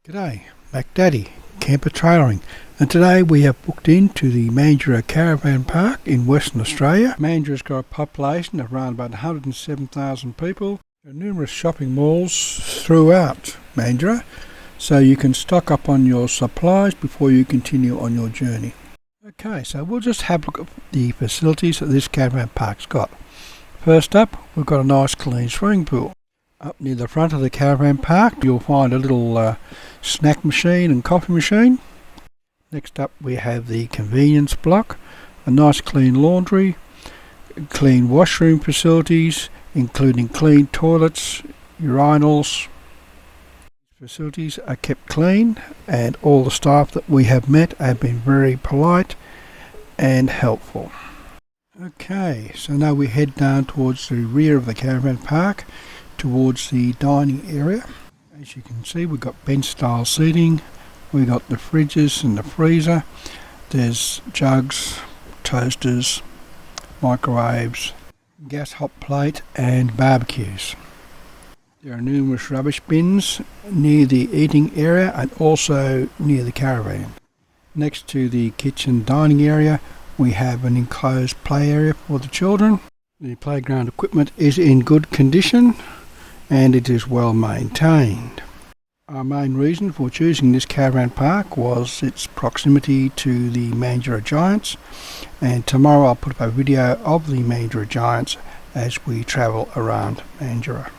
G'day, Mac Daddy, Camper Trailering, and today we have booked into the Mandurah Caravan Park in Western Australia. Mandurah's got a population of around about 107,000 people. There are numerous shopping malls throughout Mandurah, so you can stock up on your supplies before you continue on your journey. Okay, so we'll just have a look at the facilities that this caravan park's got. First up, we've got a nice clean swimming pool. Up near the front of the caravan park you'll find a little snack machine and coffee machine. Next up we have the convenience block, a nice clean laundry, clean washroom facilities including clean toilets, urinals. Facilities are kept clean and all the staff that we have met have been very polite and helpful. Okay, so now we head down towards the rear of the caravan park towards the dining area. As you can see, we've got bench style seating, we've got the fridges and the freezer, there's jugs, toasters, microwaves, gas hot plate and barbecues. There are numerous rubbish bins near the eating area and also near the caravan. Next to the kitchen dining area we have an enclosed play area for the children. The playground equipment is in good condition and it is well maintained. Our main reason for choosing this caravan park was its proximity to the Mandurah Giants, and tomorrow I'll put up a video of the Mandurah Giants as we travel around Mandurah.